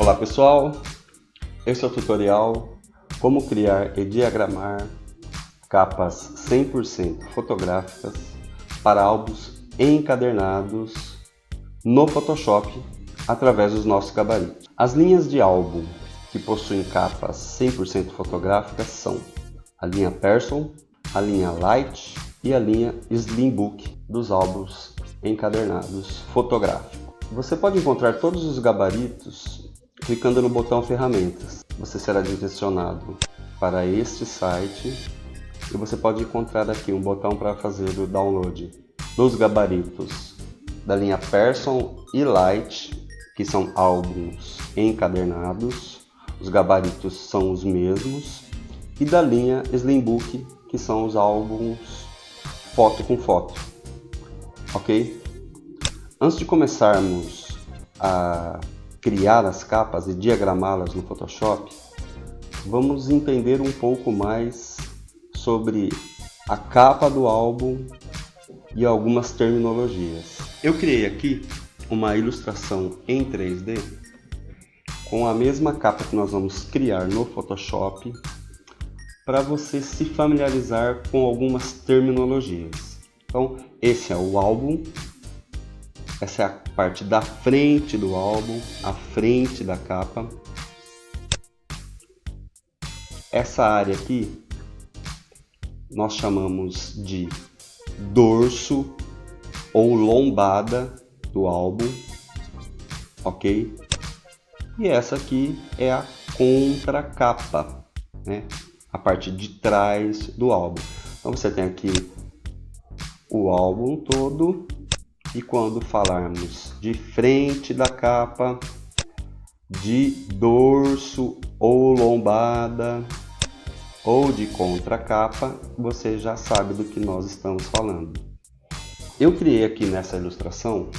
Olá pessoal, esse é o tutorial como criar e diagramar capas 100% fotográficas para álbuns encadernados no Photoshop através dos nossos gabaritos. As linhas de álbum que possuem capas 100% fotográficas são a linha Person, a linha Light e a linha Slimbook dos álbuns encadernados fotográficos. Você pode encontrar todos os gabaritos clicando no botão Ferramentas. Você será direcionado para este site e você pode encontrar aqui um botão para fazer o download dos gabaritos da linha Person e Light, que são álbuns encadernados. Os gabaritos são os mesmos. E da linha Slimbook, que são os álbuns foto com foto. Ok? Antes de começarmos a criar as capas e diagramá-las no Photoshop, vamos entender um pouco mais sobre a capa do álbum e algumas terminologias. Eu criei aqui uma ilustração em 3D com a mesma capa que nós vamos criar no Photoshop para você se familiarizar com algumas terminologias. Então, esse é o álbum. Essa é a parte da frente do álbum, a frente da capa. Essa área aqui nós chamamos de dorso ou lombada do álbum, ok? E essa aqui é a contracapa, né? A parte de trás do álbum. Então você tem aqui o álbum todo. E quando falarmos de frente da capa, de dorso ou lombada, ou de contracapa, você já sabe do que nós estamos falando. Eu criei aqui nessa ilustração,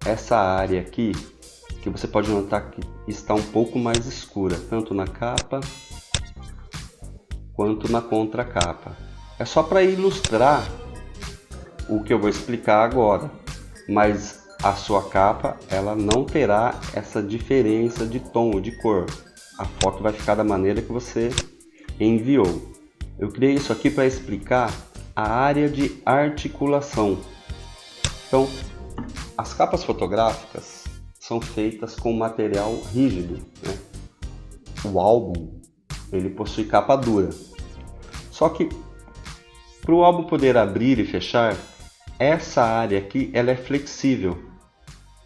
essa área aqui, que você pode notar que está um pouco mais escura, tanto na capa, quanto na contracapa. É só para ilustrar o que eu vou explicar agora, mas a sua capa ela não terá essa diferença de tom, de cor. A foto vai ficar da maneira que você enviou. Eu criei isso aqui para explicar a área de articulação. Então, as capas fotográficas são feitas com material rígido, né? O álbum ele possui capa dura. Só que para o álbum poder abrir e fechar, essa área aqui ela é flexível.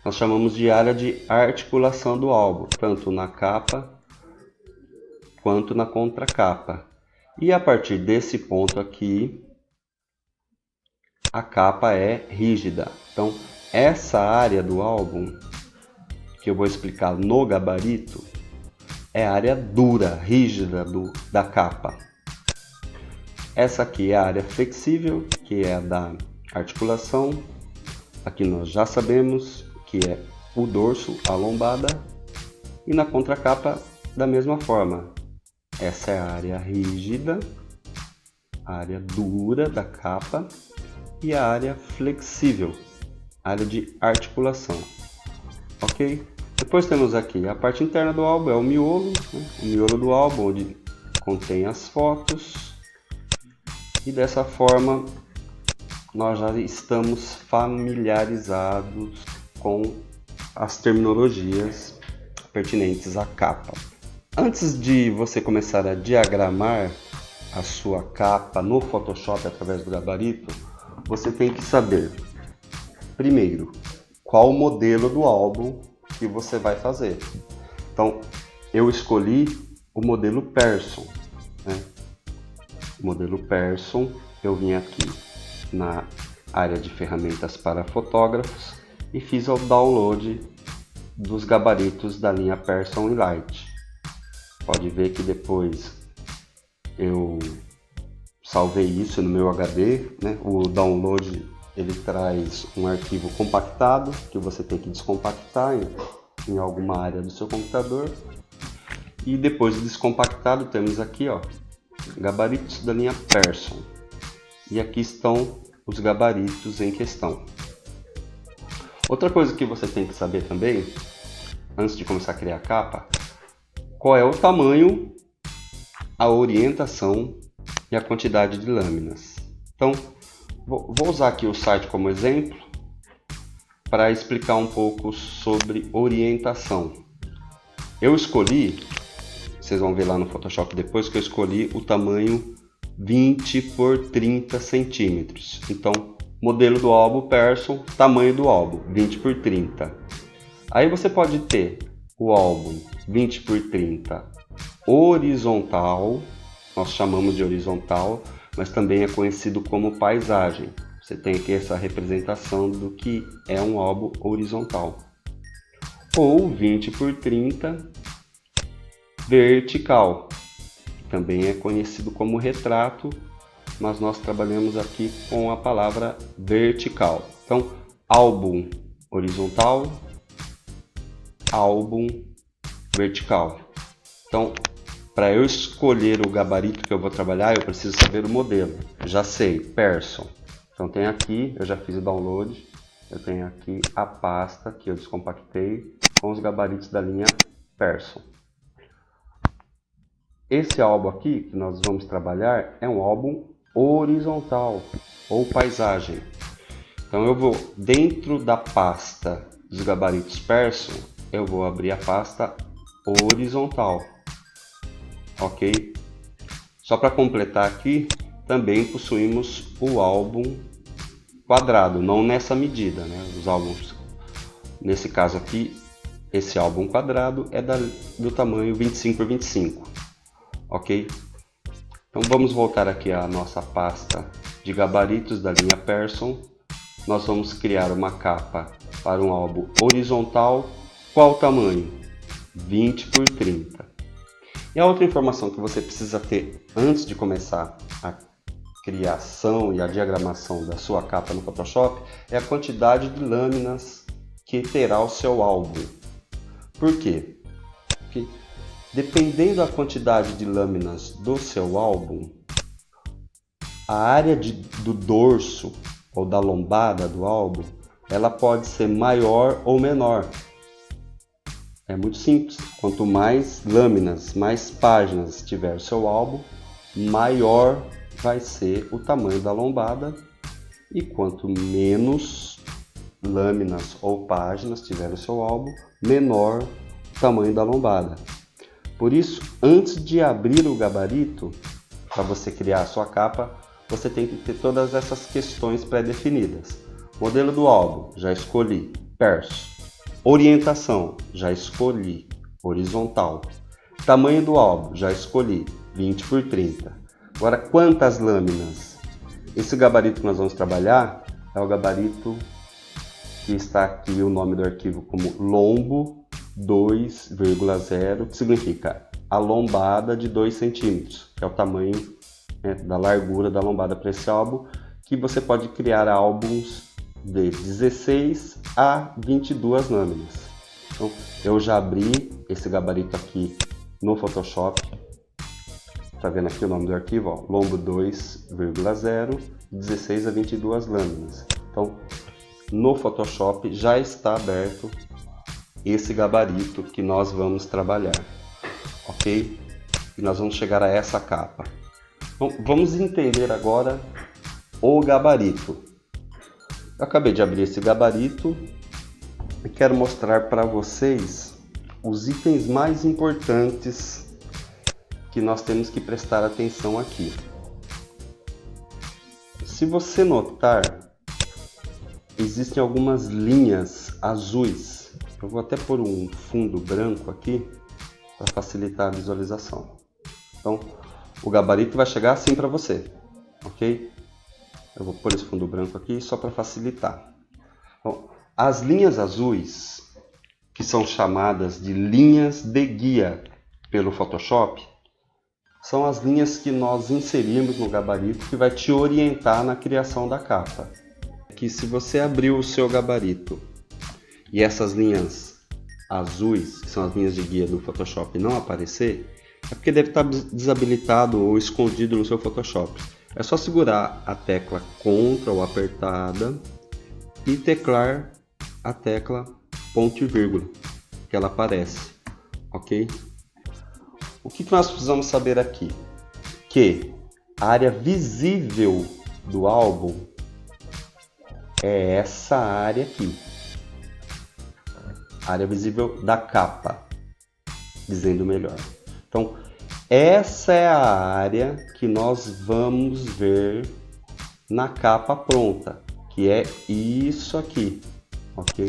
Nós chamamos de área de articulação do álbum, tanto na capa quanto na contracapa. E a partir desse ponto aqui, a capa é rígida. Então, essa área do álbum, que eu vou explicar no gabarito, é a área dura, rígida da capa. Essa aqui é a área flexível, que é a da articulação. Aqui nós já sabemos que é o dorso, a lombada. E na contracapa, da mesma forma. Essa é a área rígida, a área dura da capa e a área flexível, a área de articulação. Ok? Depois temos aqui a parte interna do álbum, é o miolo, né? O miolo do álbum, onde contém as fotos. E dessa forma, nós já estamos familiarizados com as terminologias pertinentes à capa. Antes de você começar a diagramar a sua capa no Photoshop através do gabarito, você tem que saber, primeiro, qual o modelo do álbum que você vai fazer. Então, eu escolhi o modelo Person, né? O modelo Person, eu vim aqui na área de ferramentas para fotógrafos e fiz o download dos gabaritos da linha Person e Light. Pode ver que depois eu salvei isso no meu HD, né? O download ele traz um arquivo compactado que você tem que descompactar em alguma área do seu computador. E depois de descompactado temos aqui, ó, gabaritos da linha Person. E aqui estão os gabaritos em questão. Outra coisa que você tem que saber também antes de começar a criar a capa, qual é o tamanho, a orientação e a quantidade de lâminas. Então, vou usar aqui o site como exemplo para explicar um pouco sobre orientação. Eu escolhi, vocês vão ver lá no Photoshop depois, que eu escolhi o tamanho 20 por 30 centímetros. Então, modelo do álbum Person, tamanho do álbum 20 por 30. Aí você pode ter o álbum 20 por 30 horizontal, nós chamamos de horizontal, mas também é conhecido como paisagem. Você tem aqui essa representação do que é um álbum horizontal. Ou 20 por 30 vertical, que também é conhecido como retrato, mas nós trabalhamos aqui com a palavra vertical. Então, álbum horizontal, álbum vertical. Então, para eu escolher o gabarito que eu vou trabalhar, eu preciso saber o modelo. Já sei, Person. Então tem aqui, eu já fiz o download, eu tenho aqui a pasta que eu descompactei com os gabaritos da linha Person. Esse álbum aqui que nós vamos trabalhar é um álbum horizontal ou paisagem. Então eu vou, dentro da pasta dos gabaritos Person, eu vou abrir a pasta horizontal. Ok? Só para completar aqui, também possuímos o álbum quadrado, não nessa medida, né? Os álbuns, nesse caso aqui, esse álbum quadrado é do tamanho 25 por 25, ok? Então vamos voltar aqui à nossa pasta de gabaritos da linha Person. Nós vamos criar uma capa para um álbum horizontal. Qual o tamanho? 20 por 30. E a outra informação que você precisa ter antes de começar a criação e a diagramação da sua capa no Photoshop é a quantidade de lâminas que terá o seu álbum. Por quê? Porque dependendo da quantidade de lâminas do seu álbum, a área do dorso ou da lombada do álbum, ela pode ser maior ou menor. É muito simples. Quanto mais lâminas, mais páginas tiver o seu álbum, maior vai ser o tamanho da lombada. E quanto menos lâminas ou páginas tiver o seu álbum, menor o tamanho da lombada. Por isso, antes de abrir o gabarito, para você criar a sua capa, você tem que ter todas essas questões pré-definidas. Modelo do álbum, já escolhi. Person. Orientação, já escolhi, horizontal. Tamanho do álbum, já escolhi, 20 por 30. Agora, quantas lâminas? Esse gabarito que nós vamos trabalhar é o gabarito que está aqui o nome do arquivo como lombo 2,0, que significa a lombada de 2 centímetros, que é o tamanho, né, da largura da lombada para esse álbum, que você pode criar álbuns de 16 a 22 lâminas. Então, eu já abri esse gabarito aqui no Photoshop. Tá vendo aqui o nome do arquivo? Ó, lombo 2,0, 16 a 22 lâminas. Então, no Photoshop já está aberto esse gabarito que nós vamos trabalhar, ok? E nós vamos chegar a essa capa. Então, vamos entender agora o gabarito. Eu acabei de abrir esse gabarito e quero mostrar para vocês os itens mais importantes que nós temos que prestar atenção aqui. Se você notar, existem algumas linhas azuis. Eu vou até pôr um fundo branco aqui para facilitar a visualização. Então, o gabarito vai chegar assim para você, ok? Eu vou pôr esse fundo branco aqui só para facilitar. Então, as linhas azuis, que são chamadas de linhas de guia pelo Photoshop, são as linhas que nós inserimos no gabarito que vai te orientar na criação da capa. Que se você abrir o seu gabarito e essas linhas azuis, que são as linhas de guia do Photoshop, não aparecer, é porque deve estar desabilitado ou escondido no seu Photoshop. É só segurar a tecla Ctrl apertada e teclar a tecla ponto e vírgula. que ela aparece, ok? O que nós precisamos saber aqui? Que a área visível do álbum é essa área aqui. A área visível da capa, dizendo melhor. Então, essa é a área que nós vamos ver na capa pronta, que é isso aqui, ok?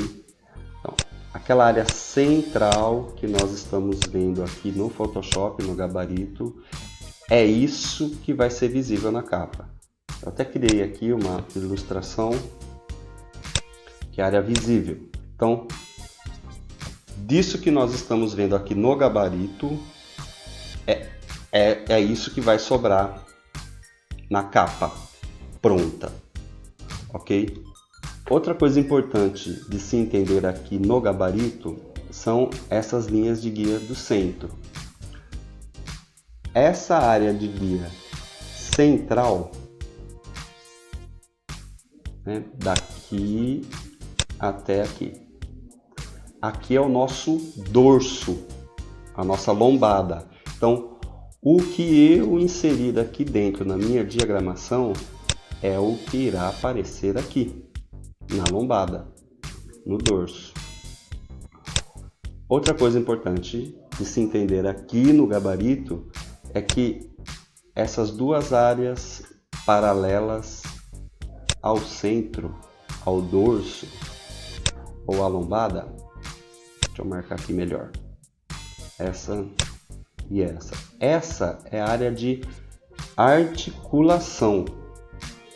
Então, aquela área central que nós estamos vendo aqui no Photoshop, no gabarito, é isso que vai ser visível na capa. Eu até criei aqui uma ilustração que é a área visível. Então, disso que nós estamos vendo aqui no gabarito, é isso que vai sobrar na capa pronta, ok? Outra coisa importante de se entender aqui no gabarito são essas linhas de guia do centro. Essa área de guia central, né, daqui até aqui. Aqui é o nosso dorso, a nossa lombada. Então, o que eu inserir aqui dentro na minha diagramação é o que irá aparecer aqui, na lombada, no dorso. Outra coisa importante de se entender aqui no gabarito é que essas duas áreas paralelas ao centro, ao dorso ou à lombada, deixa eu marcar aqui melhor, essa e essa. Essa é a área de articulação.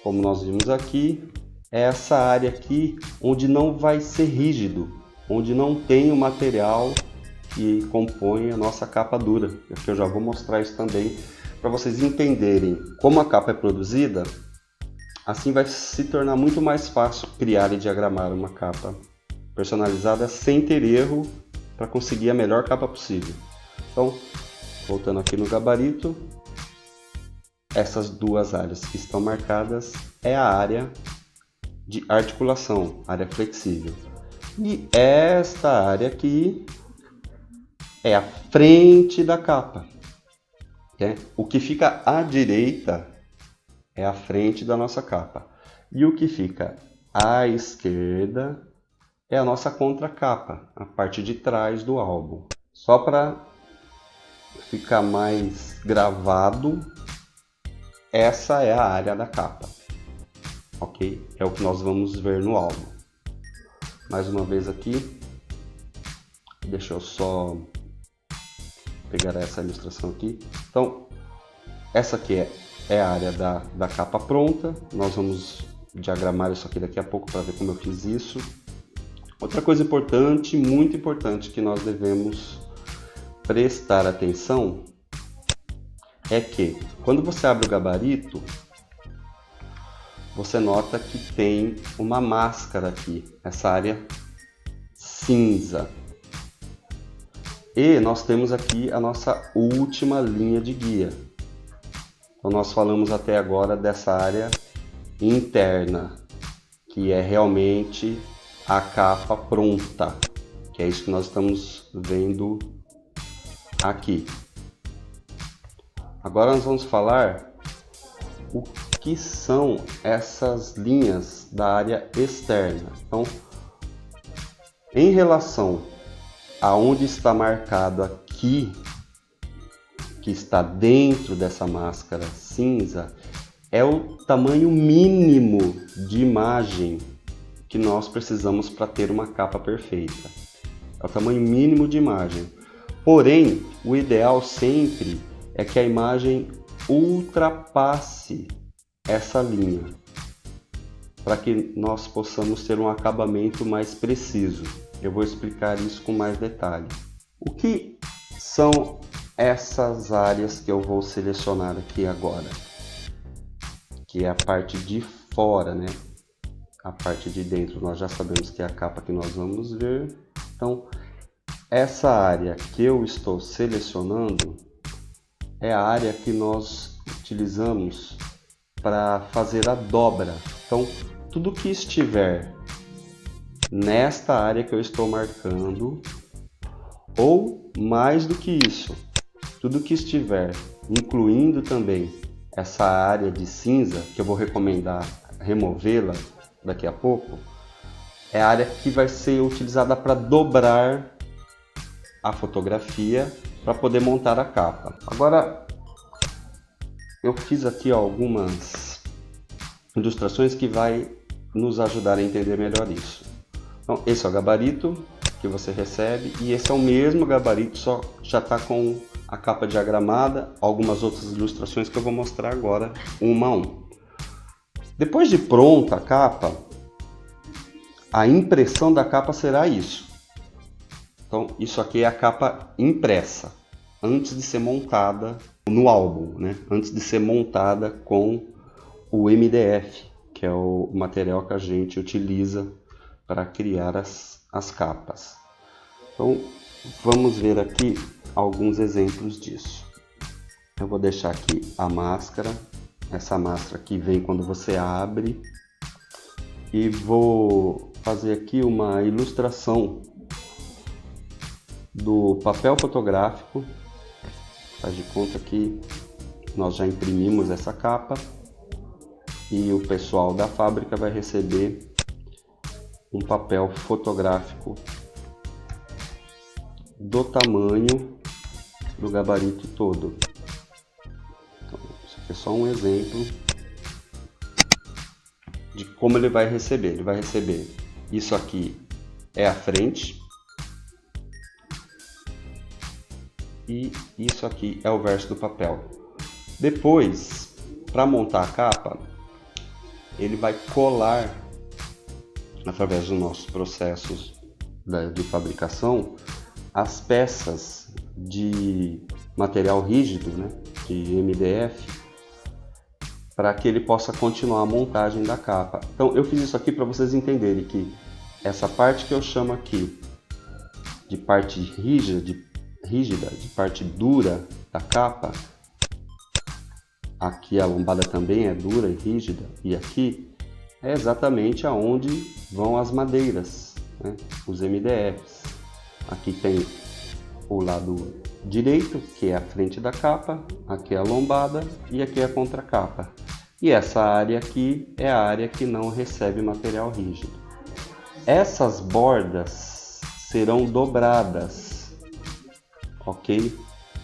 Como nós vimos aqui, é essa área aqui onde não vai ser rígido, onde não tem o material que compõe a nossa capa dura. Aqui eu já vou mostrar isso também para vocês entenderem como a capa é produzida. Assim vai se tornar muito mais fácil criar e diagramar uma capa personalizada sem ter erro para conseguir a melhor capa possível. Então, voltando aqui no gabarito, essas duas áreas que estão marcadas é a área de articulação, área flexível. E esta área aqui é a frente da capa. O que fica à direita é a frente da nossa capa. E o que fica à esquerda é a nossa contracapa, a parte de trás do álbum. Só para ficar mais gravado, essa é a área da capa, ok? É o que nós vamos ver no álbum. Mais uma vez aqui, deixa eu só pegar essa ilustração aqui. Então, essa aqui é a área da capa pronta. Nós vamos diagramar isso aqui daqui a pouco para ver como eu fiz isso. Outra coisa importante, muito importante, que nós devemos prestar atenção é que quando você abre o gabarito, você nota que tem uma máscara aqui, essa área cinza. E nós temos aqui a nossa última linha de guia. Então nós falamos até agora dessa área interna, que é realmente a capa pronta, que é isso que nós estamos vendo aqui. Agora nós vamos falar o que são essas linhas da área externa. Então, em relação a onde está marcado aqui, que está dentro dessa máscara cinza, é o tamanho mínimo de imagem que nós precisamos para ter uma capa perfeita. É o tamanho mínimo de imagem. Porém, o ideal sempre é que a imagem ultrapasse essa linha, para que nós possamos ter um acabamento mais preciso. Eu vou explicar isso com mais detalhe. O que são essas áreas que eu vou selecionar aqui agora? Que é a parte de fora, né? A parte de dentro nós já sabemos que é a capa que nós vamos ver. Então, essa área que eu estou selecionando é a área que nós utilizamos para fazer a dobra. Então, tudo que estiver nesta área que eu estou marcando ou mais do que isso, tudo que estiver, incluindo também essa área de cinza, que eu vou recomendar removê-la daqui a pouco, é a área que vai ser utilizada para dobrar a fotografia para poder montar a capa. Agora, eu fiz aqui algumas ilustrações que vai nos ajudar a entender melhor isso. Então, esse é o gabarito que você recebe e esse é o mesmo gabarito, só já está com a capa diagramada, algumas outras ilustrações que eu vou mostrar agora, uma a um. Depois de pronta a capa, a impressão da capa será isso. Então, isso aqui é a capa impressa, antes de ser montada no álbum, né? Antes de ser montada com o MDF, que é o material que a gente utiliza para criar as capas. Então, vamos ver aqui alguns exemplos disso. Eu vou deixar aqui a máscara, essa máscara que vem quando você abre, e vou fazer aqui uma ilustração do papel fotográfico. Faz de conta que nós já imprimimos essa capa e o pessoal da fábrica vai receber um papel fotográfico do tamanho do gabarito todo. Então, isso aqui é só um exemplo de como ele vai receber. Ele vai receber isso aqui é a frente e isso aqui é o verso do papel. Depois, para montar a capa, ele vai colar, através dos nossos processos de fabricação, as peças de material rígido, né, de MDF, para que ele possa continuar a montagem da capa. Então eu fiz isso aqui para vocês entenderem que essa parte que eu chamo aqui de parte rígida, de parte dura da capa, aqui a lombada também é dura e rígida, e aqui é exatamente aonde vão as madeiras, né, os MDFs. Aqui tem o lado direito, que é a frente da capa, aqui é a lombada e aqui é a contracapa. E essa área aqui é a área que não recebe material rígido. Essas bordas serão dobradas, ok?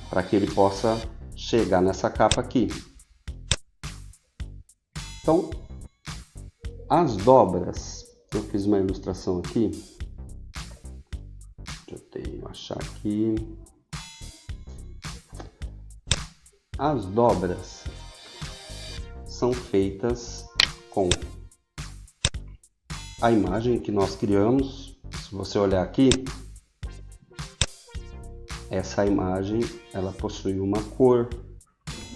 Para que ele possa chegar nessa capa aqui. Então, as dobras, eu fiz uma ilustração aqui. Deixa eu achar aqui. As dobras são feitas com a imagem que nós criamos. Se você olhar aqui, essa imagem ela possui uma cor,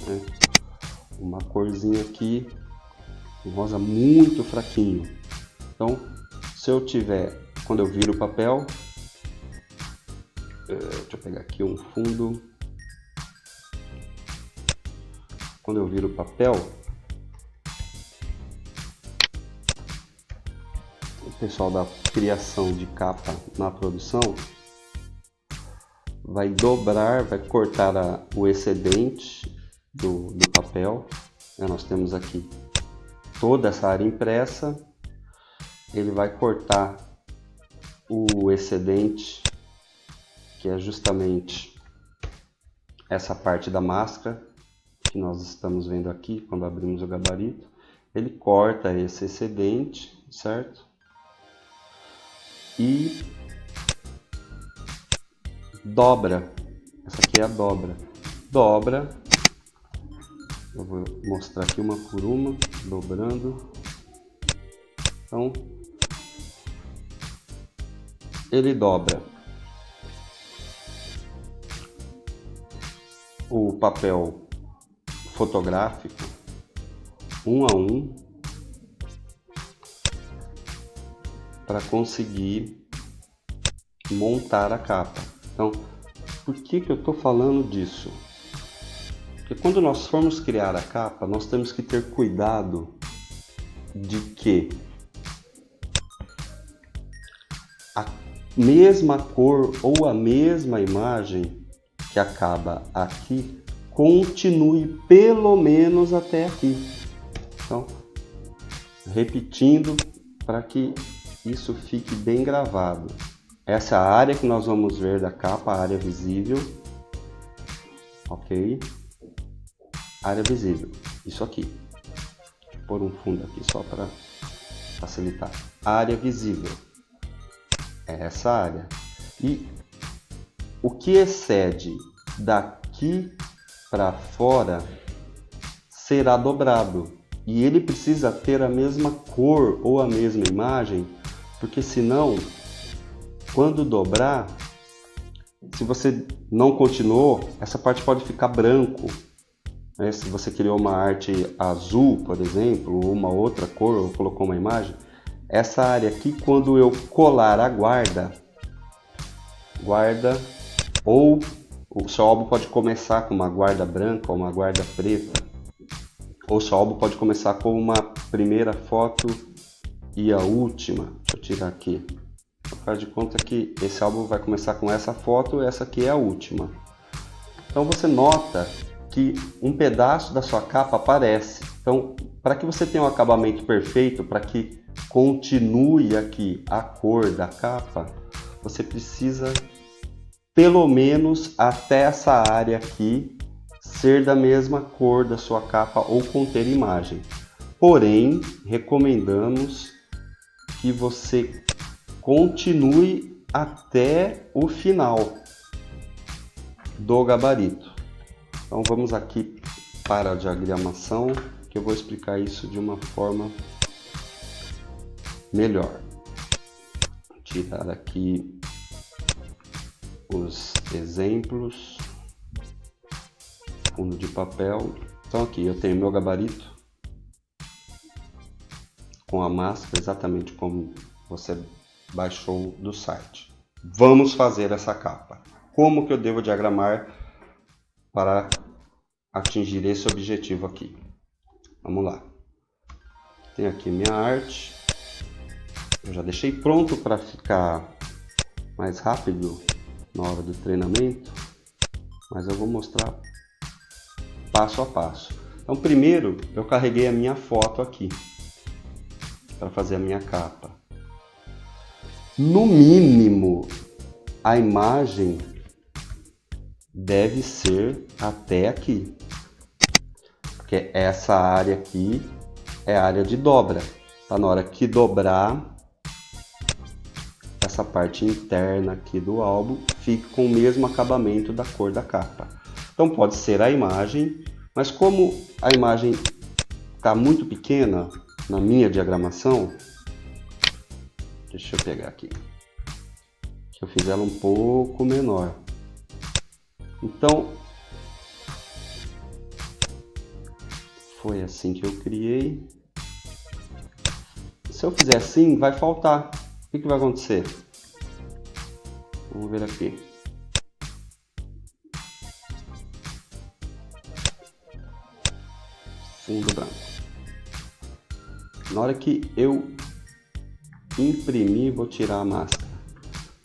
né? Uma corzinha aqui, um rosa muito fraquinho. Então, se eu tiver, quando eu viro o papel, deixa eu pegar aqui um fundo. Quando eu viro o papel, o pessoal da criação de capa na produção vai dobrar, vai cortar o excedente do papel. Nós temos aqui toda essa área impressa. Ele vai cortar o excedente, que é justamente essa parte da máscara que nós estamos vendo aqui quando abrimos o gabarito. Ele corta esse excedente, certo? E dobra. Essa aqui é a dobra. Dobra. Eu vou mostrar aqui uma por uma, dobrando. Então, ele dobra o papel fotográfico um a um para conseguir montar a capa. Então, por que eu estou falando disso? Porque quando nós formos criar a capa, nós temos que ter cuidado de que mesma cor ou a mesma imagem que acaba aqui continue pelo menos até aqui. Então, repetindo para que isso fique bem gravado. Essa é a área que nós vamos ver da capa, a área visível. Ok? Área visível, isso aqui. Deixa eu pôr um fundo aqui só para facilitar. Área visível é essa área. E o que excede daqui para fora será dobrado. E ele precisa ter a mesma cor ou a mesma imagem, porque senão, quando dobrar, se você não continuou, essa parte pode ficar branco. Né? Se você criou uma arte azul, por exemplo, ou uma outra cor, ou colocou uma imagem, essa área aqui, quando eu colar a guarda, ou o seu álbum pode começar com uma guarda branca ou uma guarda preta, ou o seu álbum pode começar com uma primeira foto e a última. Deixa eu tirar aqui. Faz de conta que esse álbum vai começar com essa foto e essa aqui é a última. Então você nota que um pedaço da sua capa aparece. Então, para que você tenha um acabamento perfeito, para que continue aqui a cor da capa, você precisa pelo menos até essa área aqui ser da mesma cor da sua capa ou conter imagem. Porém, recomendamos que você continue até o final do gabarito. Então vamos aqui para a diagramação, que eu vou explicar isso de uma forma melhor. Vou tirar aqui os exemplos, fundo de papel. Então aqui eu tenho meu gabarito com a máscara exatamente como você baixou do site. Vamos fazer essa capa. Como que eu devo diagramar para atingir esse objetivo aqui? Vamos lá. Tenho aqui minha arte. Eu já deixei pronto para ficar mais rápido na hora do treinamento, mas eu vou mostrar passo a passo. Então, primeiro eu carreguei a minha foto aqui para fazer a minha capa. No mínimo, a imagem deve ser até aqui, porque essa área aqui é a área de dobra. Tá? Na hora que dobrar, essa parte interna aqui do álbum fica com o mesmo acabamento da cor da capa. Então pode ser a imagem, mas como a imagem está muito pequena na minha diagramação, deixa eu pegar aqui, eu fiz ela um pouco menor. Então foi assim que eu criei. Se eu fizer assim, vai faltar. O que vai acontecer? Vamos ver aqui. Fundo branco. Na hora que eu imprimir, vou tirar a máscara.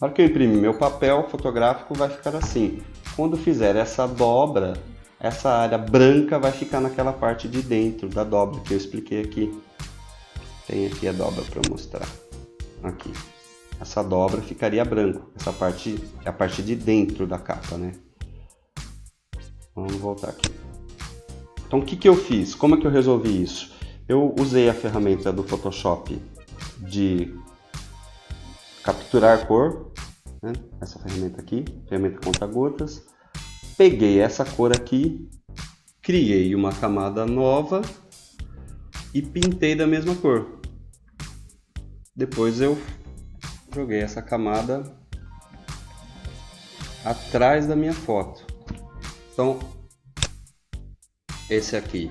Na hora que eu imprimir meu papel fotográfico, vai ficar assim. Quando fizer essa dobra, essa área branca vai ficar naquela parte de dentro da dobra que eu expliquei aqui. Tem aqui a dobra para mostrar. Aqui. Essa dobra ficaria branco. Essa parte é a parte de dentro da capa, né? Vamos voltar aqui. Então o que eu fiz? Como é que eu resolvi isso? Eu usei a ferramenta do Photoshop de capturar cor, né? Essa ferramenta aqui, ferramenta conta-gotas. Peguei essa cor aqui, criei uma camada nova e pintei da mesma cor. Depois eu joguei essa camada atrás da minha foto. Então, esse aqui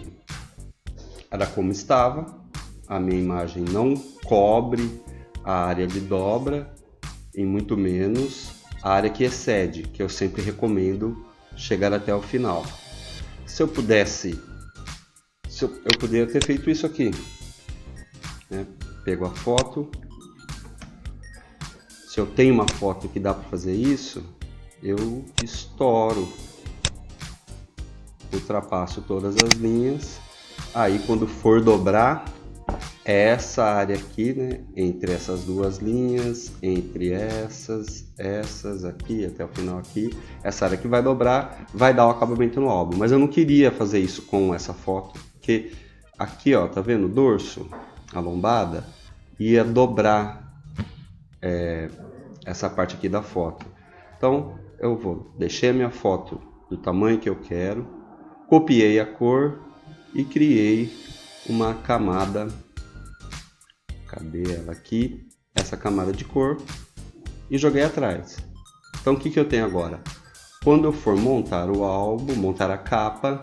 era como estava. A minha imagem não cobre a área de dobra e muito menos a área que excede, que eu sempre recomendo chegar até o final. Se eu pudesse, eu poderia ter feito isso aqui, né? Pego a foto, se eu tenho uma foto que dá para fazer isso, eu estouro, ultrapasso todas as linhas. Aí quando for dobrar, essa área aqui, né, entre essas duas linhas, entre essas aqui, até o final aqui, essa área que vai dobrar, vai dar o acabamento no álbum. Mas eu não queria fazer isso com essa foto, porque aqui, ó, tá vendo o dorso, a lombada, ia dobrar essa parte aqui da foto. Então eu deixei a minha foto do tamanho que eu quero, copiei a cor e criei uma camada. Cadê ela aqui? Essa camada de cor, e joguei atrás. Então o que eu tenho agora? Quando eu for montar o álbum, montar a capa,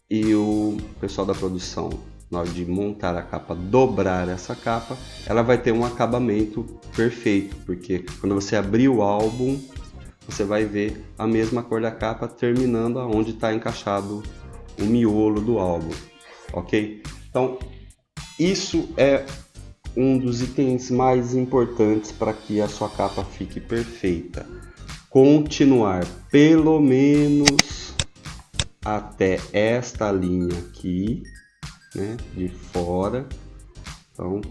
e o pessoal da produção, na hora de montar a capa, dobrar essa capa, ela vai ter um acabamento perfeito, porque quando você abrir o álbum, você vai ver a mesma cor da capa terminando aonde está encaixado o miolo do álbum, ok? Então isso é um dos itens mais importantes para que a sua capa fique perfeita. Continuar pelo menos até esta linha aqui, né, de fora. Então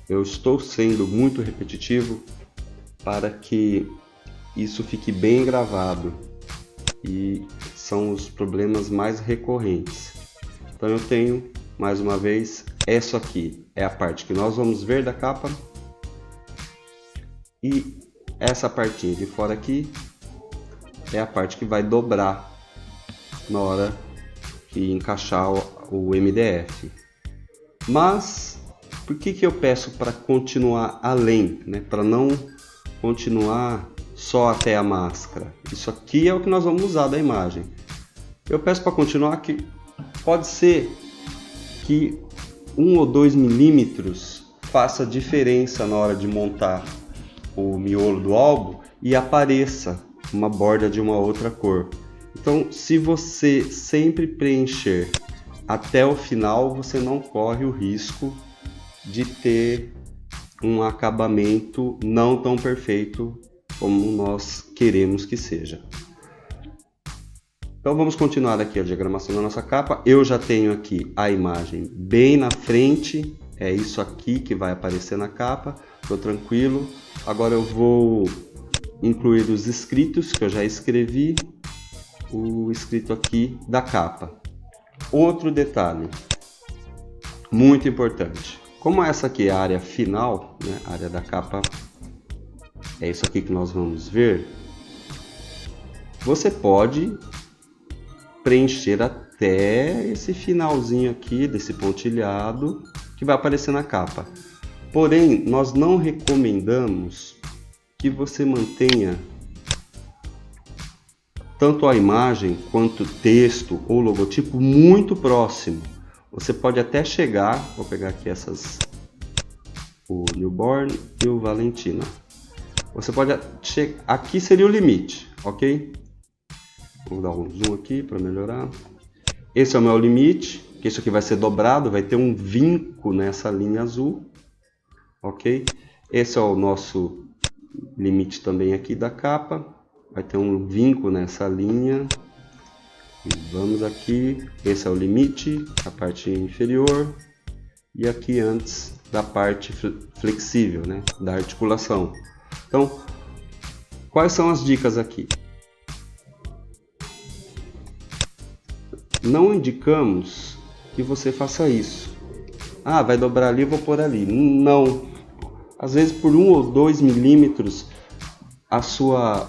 eu estou sendo muito repetitivo para que isso fique bem gravado, e são os problemas mais recorrentes. Então eu tenho, mais uma vez, essa aqui é a parte que nós vamos ver da capa, e essa partinha de fora aqui é a parte que vai dobrar na hora de encaixar o MDF. Mas por que eu peço para continuar além, né? Para não continuar só até a máscara. Isso aqui é o que nós vamos usar da imagem. Eu peço para continuar que pode ser que 1 ou 2 milímetros faça diferença na hora de montar o miolo do álbum e apareça uma borda de uma outra cor. Então, se você sempre preencher até o final, você não corre o risco de ter um acabamento não tão perfeito como nós queremos que seja. Então vamos continuar aqui a diagramação da nossa capa. Eu já tenho aqui a imagem bem na frente, é isso aqui que vai aparecer na capa, estou tranquilo. Agora eu vou incluir os escritos que eu já escrevi, o escrito aqui da capa. Outro detalhe muito importante, como essa aqui é a área final, né, a área da capa é isso aqui que nós vamos ver, você pode preencher até esse finalzinho aqui desse pontilhado que vai aparecer na capa. Porém, nós não recomendamos que você mantenha tanto a imagem quanto o texto ou logotipo muito próximo. Você pode até chegar, vou pegar aqui o Newborn e o Valentina. Você pode chegar, aqui seria o limite, ok? Vou dar um zoom aqui para melhorar. Esse é o meu limite, que isso aqui vai ser dobrado, vai ter um vinco nessa linha azul, ok? Esse é o nosso limite também aqui da capa, vai ter um vinco nessa linha. E vamos aqui, esse é o limite, a parte inferior, e aqui antes da parte flexível, né, da articulação. Então, quais são as dicas aqui? Não indicamos que você faça isso. Ah, vai dobrar ali, eu vou pôr ali. Não. Às vezes por 1 ou 2 milímetros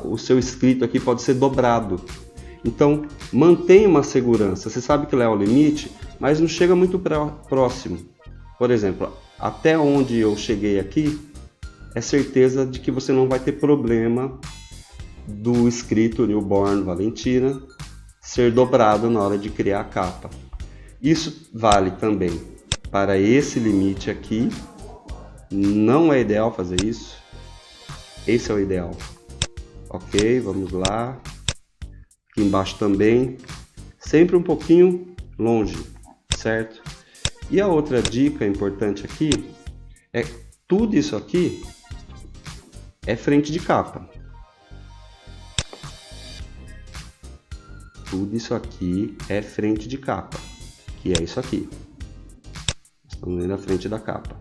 o seu escrito aqui pode ser dobrado. Então, mantenha uma segurança. Você sabe que lá é o limite, mas não chega muito próximo. Por exemplo, até onde eu cheguei aqui, é certeza de que você não vai ter problema do escrito Newborn Valentina ser dobrado na hora de criar a capa. Isso vale também para esse limite aqui. Não é ideal fazer isso. Esse é o ideal. Ok, vamos lá. Aqui embaixo também. Sempre um pouquinho longe, certo? E a outra dica importante aqui é tudo isso aqui é frente de capa. Tudo isso aqui é frente de capa, que é isso aqui. Estamos vendo a frente da capa.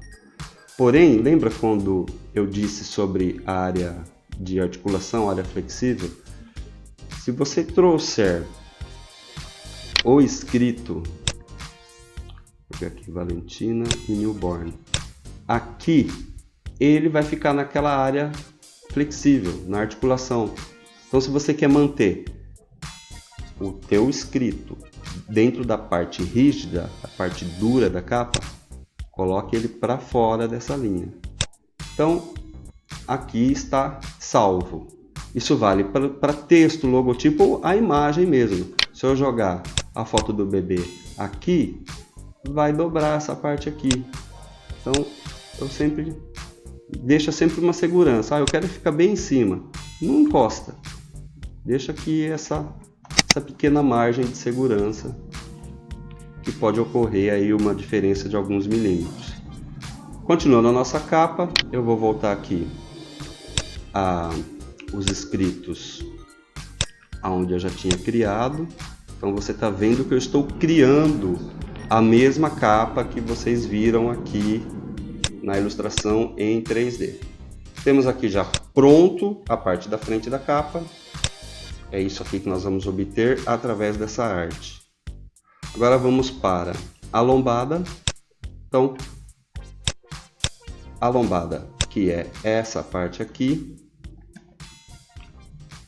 Porém, lembra quando eu disse sobre a área de articulação, área flexível? Se você trouxer o escrito, vou pegar aqui Valentina e Newborn, aqui ele vai ficar naquela área flexível, na articulação. Então, se você quer manter o teu escrito dentro da parte rígida, a parte dura da capa, coloque ele para fora dessa linha. Então, aqui está salvo. Isso vale para texto, logotipo ou a imagem mesmo. Se eu jogar a foto do bebê aqui, vai dobrar essa parte aqui. Então, eu sempre deixa sempre uma segurança. Eu quero ficar bem em cima. Não encosta. Deixa aqui essa pequena margem de segurança, que pode ocorrer aí uma diferença de alguns milímetros. Continuando a nossa capa, eu vou voltar aqui a os escritos aonde eu já tinha criado. Então você está vendo que eu estou criando a mesma capa que vocês viram aqui na ilustração em 3D. Temos aqui já pronto a parte da frente da capa. É isso aqui que nós vamos obter através dessa arte. Agora vamos para a lombada. Então, a lombada, que é essa parte aqui,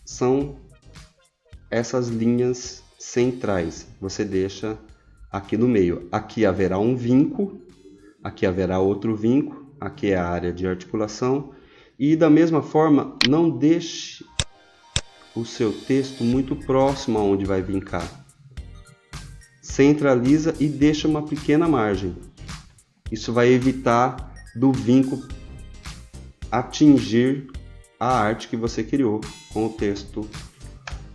são essas linhas centrais. Você deixa aqui no meio. Aqui haverá um vinco, aqui haverá outro vinco, aqui é a área de articulação. E da mesma forma, não deixe o seu texto muito próximo aonde vai vincar. Centraliza e deixa uma pequena margem. Isso vai evitar do vinco atingir a arte que você criou com o texto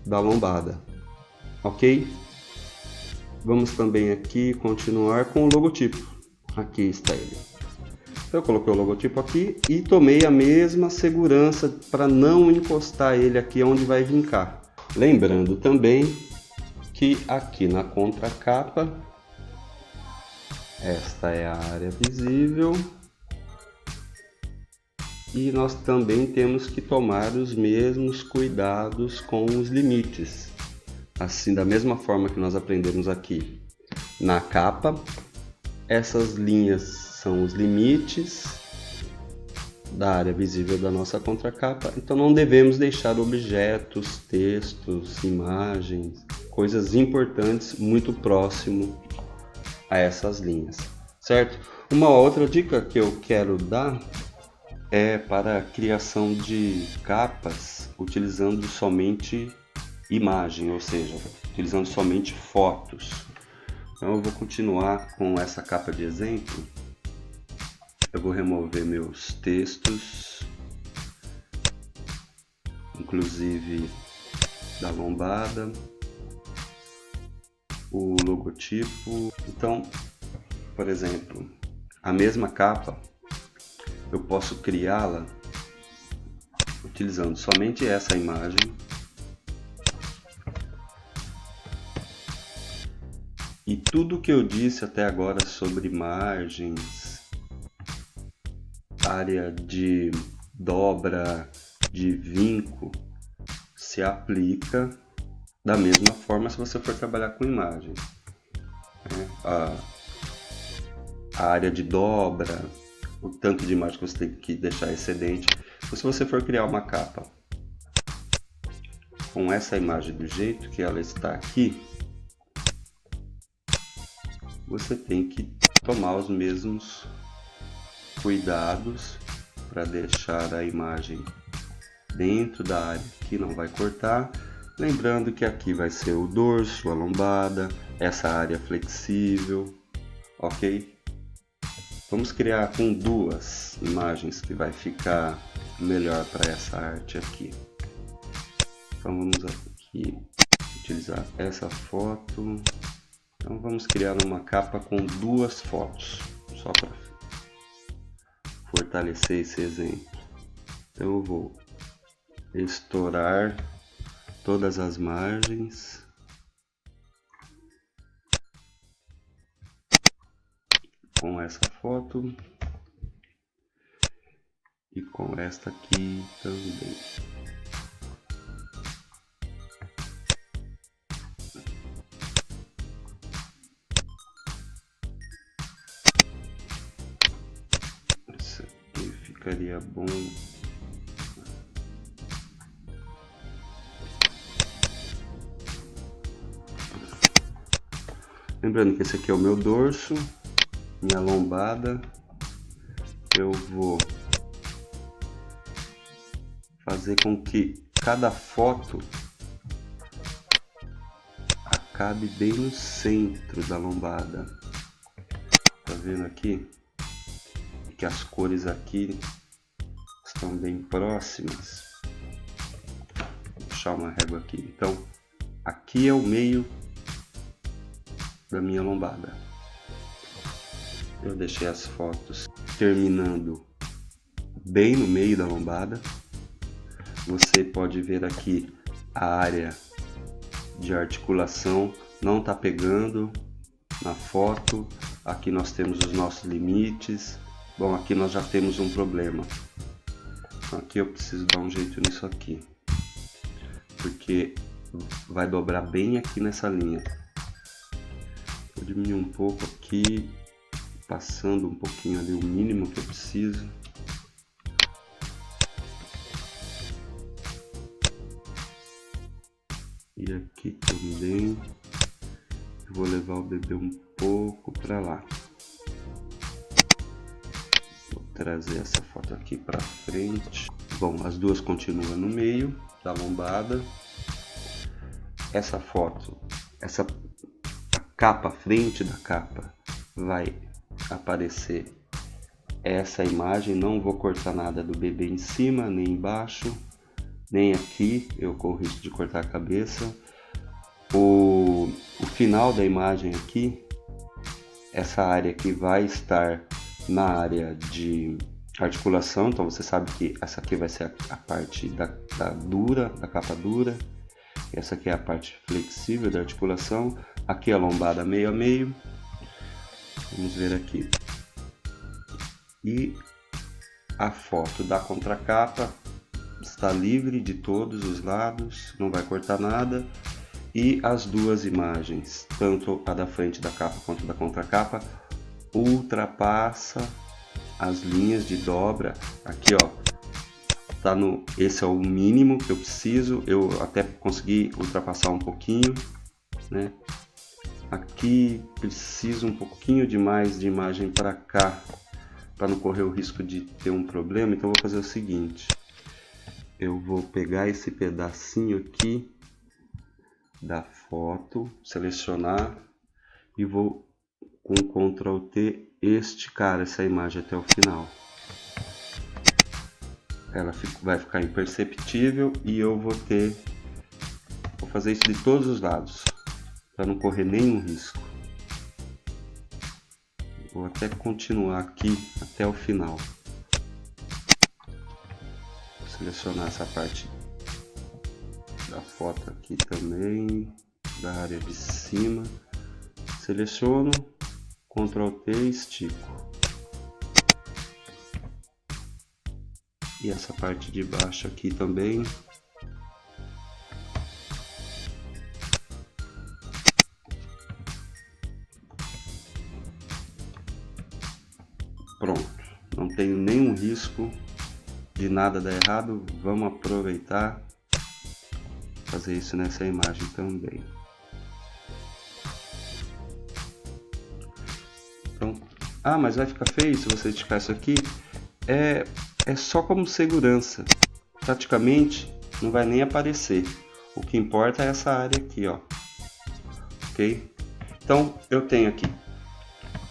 da lombada. Ok? Vamos também aqui continuar com o logotipo. Aqui está ele. Eu coloquei o logotipo aqui e tomei a mesma segurança para não encostar ele aqui onde vai vincar. Lembrando também que aqui na contracapa, esta é a área visível. E nós também temos que tomar os mesmos cuidados com os limites. Assim, da mesma forma que nós aprendemos aqui na capa, essas linhas são os limites da área visível da nossa contracapa. Então não devemos deixar objetos, textos, imagens, coisas importantes muito próximo a essas linhas, certo? Uma outra dica que eu quero dar é para a criação de capas utilizando somente imagem, ou seja, utilizando somente fotos. Então eu vou continuar com essa capa de exemplo. Eu vou remover meus textos, inclusive da lombada, o logotipo. Então, por exemplo, a mesma capa eu posso criá-la utilizando somente essa imagem e tudo que eu disse até agora sobre margens, área de dobra, de vinco, se aplica da mesma forma se você for trabalhar com imagem. A área de dobra, o tanto de imagem que você tem que deixar excedente. Então, se você for criar uma capa com essa imagem do jeito que ela está aqui, você tem que tomar os mesmos cuidados para deixar a imagem dentro da área que não vai cortar. Lembrando que aqui vai ser o dorso, a lombada, essa área flexível, ok? Vamos criar com duas imagens que vai ficar melhor para essa arte aqui. Então vamos aqui utilizar essa foto. Então vamos criar uma capa com duas fotos, só para fortalecer esse exemplo. Então eu vou estourar todas as margens. Com essa foto. E com esta aqui também. Isso aqui ficaria bom. Lembrando que esse aqui é o meu dorso, minha lombada. Eu vou fazer com que cada foto acabe bem no centro da lombada. Tá vendo aqui? Que as cores aqui estão bem próximas. Vou puxar uma régua aqui. Então, aqui é o meio da minha lombada. Eu deixei as fotos terminando bem no meio da lombada. Você pode ver aqui a área de articulação não está pegando na foto. Aqui nós temos os nossos limites. Bom, aqui nós já temos um problema. Então aqui eu preciso dar um jeito nisso aqui, porque vai dobrar bem aqui nessa linha. Vou diminuir um pouco aqui, passando um pouquinho ali o mínimo que eu preciso. E aqui também eu vou levar o bebê um pouco para lá. Vou trazer essa foto aqui para frente. Bom, as duas continuam no meio da lombada. Essa foto, essa capa, a frente da capa, vai aparecer essa imagem. Não vou cortar nada do bebê em cima, nem embaixo, nem aqui. Eu corro risco de cortar a cabeça. O final da imagem aqui, essa área aqui vai estar na área de articulação. Então você sabe que essa aqui vai ser a parte da capa dura. Essa aqui é a parte flexível da articulação. Aqui a lombada meio a meio. Vamos ver aqui. E a foto da contracapa está livre de todos os lados, não vai cortar nada. E as duas imagens, tanto a da frente da capa quanto da contracapa, ultrapassa as linhas de dobra. Aqui, ó, tá no, esse é o mínimo que eu preciso. Eu até consegui ultrapassar um pouquinho, né? Aqui preciso um pouquinho de mais de imagem para cá, para não correr o risco de ter um problema. Então eu vou fazer o seguinte: eu vou pegar esse pedacinho aqui da foto, selecionar e vou com Ctrl T esticar essa imagem até o final. Ela vai ficar imperceptível e eu vou fazer isso de todos os lados para não correr nenhum risco. Vou até continuar aqui até o final. Vou selecionar essa parte da foto aqui também, da área de cima. Seleciono, Ctrl T e estico. E essa parte de baixo aqui também. Pronto, não tenho nenhum risco de nada dar errado. Vamos aproveitar fazer isso nessa imagem também. Então, mas vai ficar feio se você esticar isso aqui? É só como segurança. Praticamente não vai nem aparecer. O que importa é essa área aqui, ó. Ok? Então eu tenho aqui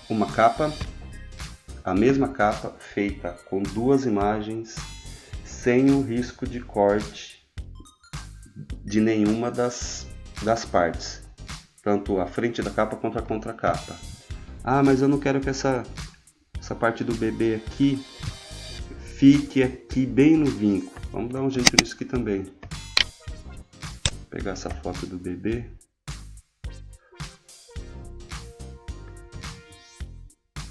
uma capa, a mesma capa feita com duas imagens, sem o risco de corte de nenhuma das partes, tanto a frente da capa quanto a contracapa. Mas eu não quero que essa parte do bebê aqui fique aqui bem no vinco. Vamos dar um jeito nisso aqui também. Vou pegar essa foto do bebê.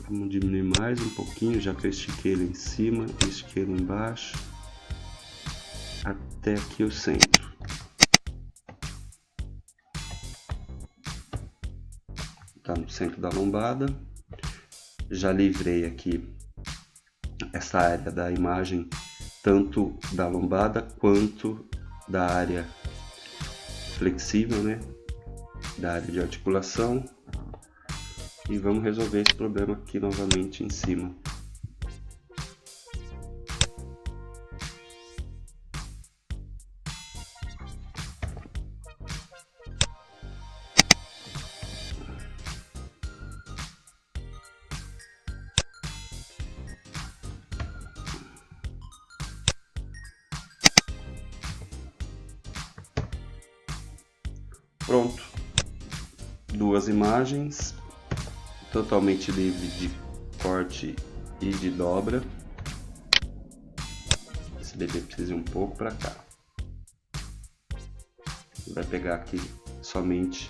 Vamos diminuir mais um pouquinho, já que eu estiquei ele em cima, estiquei ele embaixo, até aqui o centro. Tá no centro da lombada. Já livrei aqui essa área da imagem, tanto da lombada quanto da área flexível, né? Da área de articulação. E vamos resolver esse problema aqui novamente em cima. Pronto. Duas imagens. Totalmente livre de corte e de dobra. Esse bebê precisa ir um pouco para cá. Vai pegar aqui somente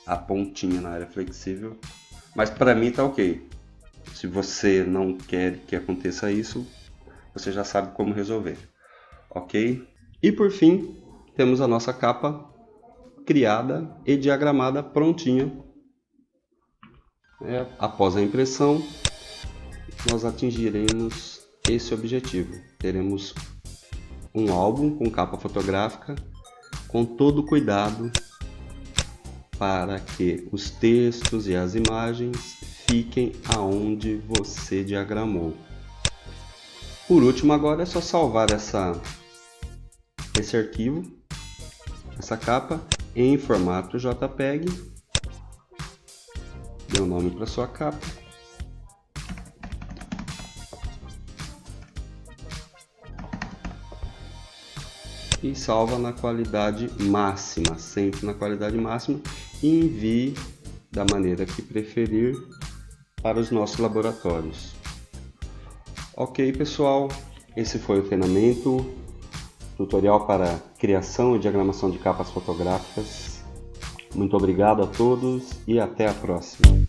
a pontinha na área flexível, mas para mim tá ok. Se você não quer que aconteça isso, você já sabe como resolver, ok? E por fim, temos a nossa capa criada e diagramada prontinha. Após a impressão, nós atingiremos esse objetivo. Teremos um álbum com capa fotográfica, com todo o cuidado para que os textos e as imagens fiquem aonde você diagramou. Por último, agora é só salvar esse arquivo, essa capa, em formato JPEG. Dê um nome para sua capa. E salva na qualidade máxima, sempre na qualidade máxima, e envie da maneira que preferir para os nossos laboratórios. Ok, pessoal, esse foi o treinamento, tutorial para criação e diagramação de capas fotográficas. Muito obrigado a todos e até a próxima.